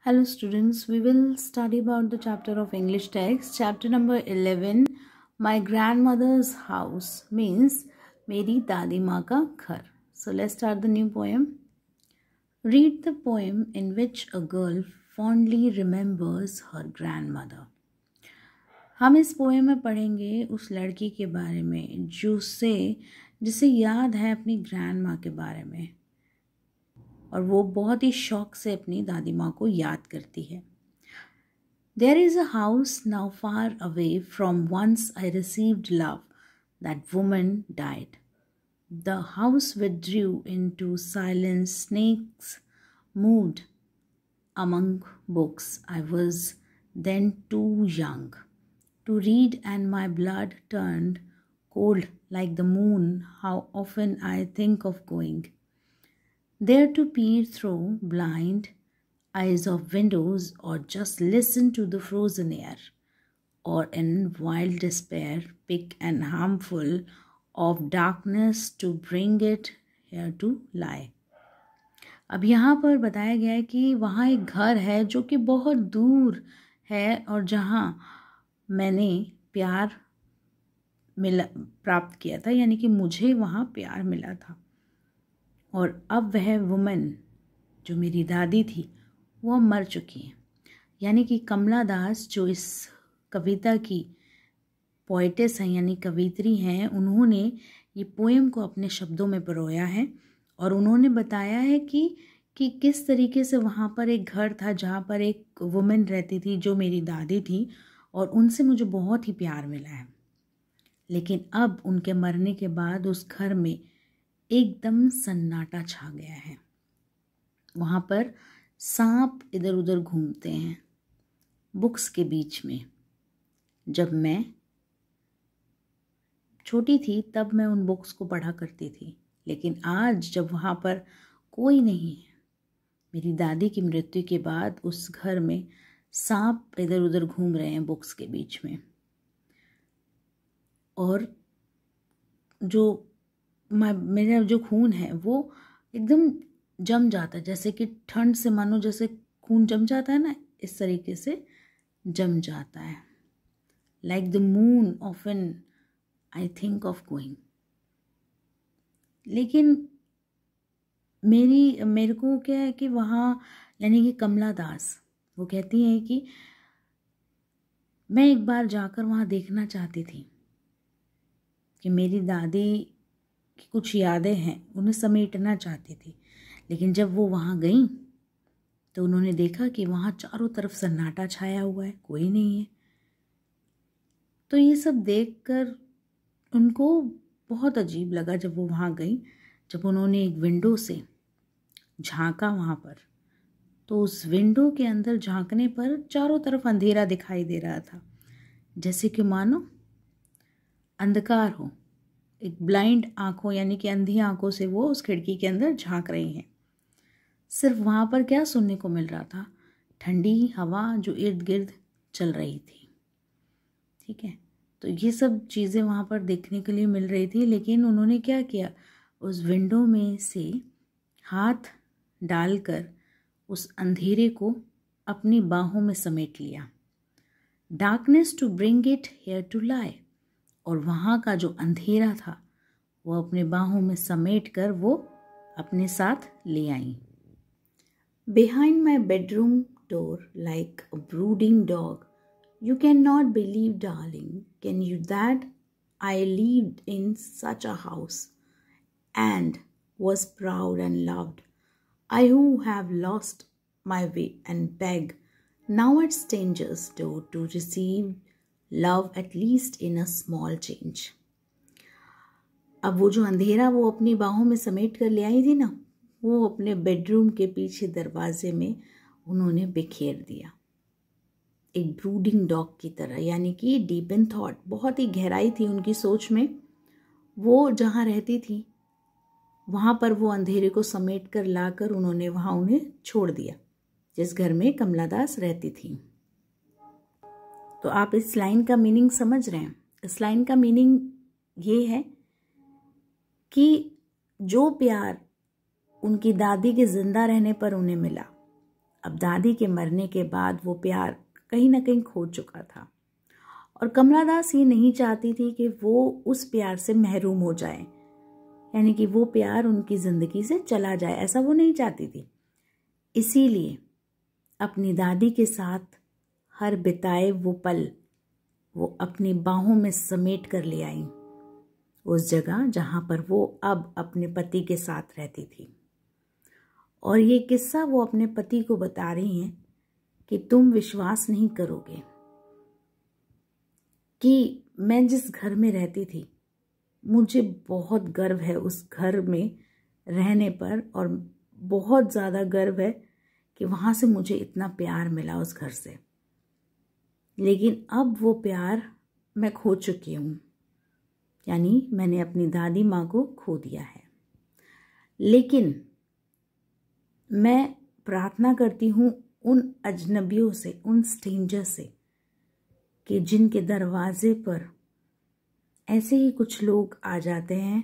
Hello students, we will study about the chapter of English text. Chapter number 11, My grandmother's house means मेरी दादी माँ का घर. So let's start the new poem. Read the poem in which a girl fondly remembers her grandmother. हम इस poem में पढ़ेंगे उस लड़की के बारे में जिसे याद है अपनी ग्रैंड माँ के बारे में, और वो बहुत ही शौक से अपनी दादी माँ को याद करती है. There is a house now far away from once I received love. That woman died. The house withdrew into silence. Snakes moved among books. I was then too young to read, and my blood turned cold like the moon. How often I think of going there to peer through blind eyes of windows, or just listen to the frozen air, or in wild despair pick an armful of darkness to bring it here to lie. अब यहाँ पर बताया गया है कि वहाँ एक घर है जो कि बहुत दूर है और जहाँ मैंने प्यार प्राप्त किया था, यानी कि मुझे वहाँ प्यार मिला था. और अब वह वुमन जो मेरी दादी थी वो मर चुकी है. यानी कि कमला दास जो इस कविता की पोएटेस हैं यानी कवित्री हैं, उन्होंने ये पोएम को अपने शब्दों में परोया है और उन्होंने बताया है कि किस तरीके से वहाँ पर एक घर था जहाँ पर एक वुमन रहती थी जो मेरी दादी थी, और उनसे मुझे बहुत ही प्यार मिला है. लेकिन अब उनके मरने के बाद उस घर में एकदम सन्नाटा छा गया है. वहाँ पर सांप इधर उधर घूमते हैं बुक्स के बीच में. जब मैं छोटी थी तब मैं उन बुक्स को पढ़ा करती थी, लेकिन आज जब वहाँ पर कोई नहीं है, मेरी दादी की मृत्यु के बाद उस घर में सांप इधर उधर घूम रहे हैं बुक्स के बीच में. और मेरा जो खून है वो एकदम जम जाता है, जैसे कि ठंड से मानो जैसे खून जम जाता है ना, इस तरीके से जम जाता है. Like the moon often I think of going. लेकिन मेरे को क्या है कि वहाँ यानी कि कमला दास वो कहती हैं कि मैं एक बार जाकर वहाँ देखना चाहती थी कि मेरी दादी की कुछ यादें हैं, उन्हें समेटना चाहती थी. लेकिन जब वो वहाँ गई तो उन्होंने देखा कि वहाँ चारों तरफ सन्नाटा छाया हुआ है, कोई नहीं है. तो ये सब देखकर उनको बहुत अजीब लगा. जब वो वहाँ गई, जब उन्होंने एक विंडो से झांका वहाँ पर, तो उस विंडो के अंदर झांकने पर चारों तरफ अंधेरा दिखाई दे रहा था, जैसे कि मानो अंधकार हो. एक ब्लाइंड आँखों यानी कि अंधी आँखों से वो उस खिड़की के अंदर झांक रही हैं. सिर्फ वहाँ पर क्या सुनने को मिल रहा था? ठंडी हवा जो इर्द गिर्द चल रही थी. ठीक है, तो ये सब चीज़ें वहाँ पर देखने के लिए मिल रही थी. लेकिन उन्होंने क्या किया, उस विंडो में से हाथ डालकर उस अंधेरे को अपनी बाहों में समेट लिया. Darkness to bring it here to lie. और वहाँ का जो अंधेरा था वो अपने बाहों में समेट कर वो अपने साथ ले आई. Behind my bedroom door, like a brooding dog, you cannot believe, darling, can you, that I lived in such a house and was proud and loved. I who have lost my way and beg now at strangers' door to receive love at least in a small change. अब वो जो अंधेरा वो अपनी बाहों में समेट कर ले आई थी ना, वो अपने बेडरूम के पीछे दरवाजे में उन्होंने बिखेर दिया, एक ब्रूडिंग डॉग की तरह. यानी कि डीप इन थॉट, बहुत ही गहराई थी उनकी सोच में. वो जहाँ रहती थी वहाँ पर वो अंधेरे को समेट कर लाकर उन्होंने वहाँ उन्हें छोड़ दिया, जिस घर में कमला दास रहती थी. तो आप इस लाइन का मीनिंग समझ रहे हैं? इस लाइन का मीनिंग ये है कि जो प्यार उनकी दादी के जिंदा रहने पर उन्हें मिला, अब दादी के मरने के बाद वो प्यार कहीं ना कहीं खो चुका था और कमला दास ये नहीं चाहती थी कि वो उस प्यार से महरूम हो जाए, यानी कि वो प्यार उनकी ज़िंदगी से चला जाए, ऐसा वो नहीं चाहती थी। इसीलिए अपनी दादी के साथ हर बिताए वो पल वो अपनी बाहों में समेट कर ले आई, उस जगह जहाँ पर वो अब अपने पति के साथ रहती थी। और ये किस्सा वो अपने पति को बता रही हैं कि तुम विश्वास नहीं करोगे कि मैं जिस घर में रहती थी मुझे बहुत गर्व है उस घर में रहने पर, और बहुत ज़्यादा गर्व है कि वहाँ से मुझे इतना प्यार मिला उस घर से। लेकिन अब वो प्यार मैं खो चुकी हूँ, यानी मैंने अपनी दादी माँ को खो दिया है। लेकिन मैं प्रार्थना करती हूँ उन अजनबियों से, उन स्ट्रेंजर से, कि जिनके दरवाजे पर ऐसे ही कुछ लोग आ जाते हैं,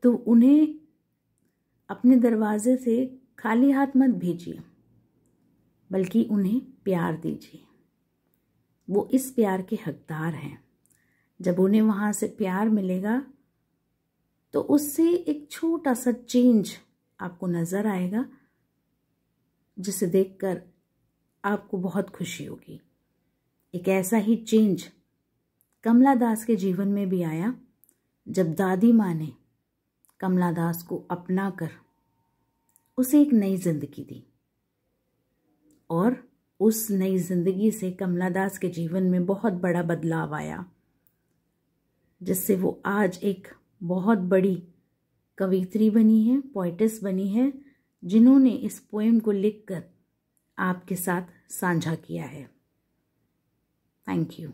तो उन्हें अपने दरवाजे से खाली हाथ मत भेजिए, बल्कि उन्हें प्यार दीजिए। वो इस प्यार के हकदार हैं। जब उन्हें वहाँ से प्यार मिलेगा तो उससे एक छोटा सा चेंज आपको नज़र आएगा, जिसे देखकर आपको बहुत खुशी होगी। एक ऐसा ही चेंज कमला दास के जीवन में भी आया जब दादी माँ ने कमला दास को अपना कर उसे एक नई जिंदगी दी, और उस नई जिंदगी से कमला दास के जीवन में बहुत बड़ा बदलाव आया, जिससे वो आज एक बहुत बड़ी कवियत्री बनी है, पोएटिस बनी है, जिन्होंने इस पोएम को लिखकर आपके साथ साझा किया है। Thank you.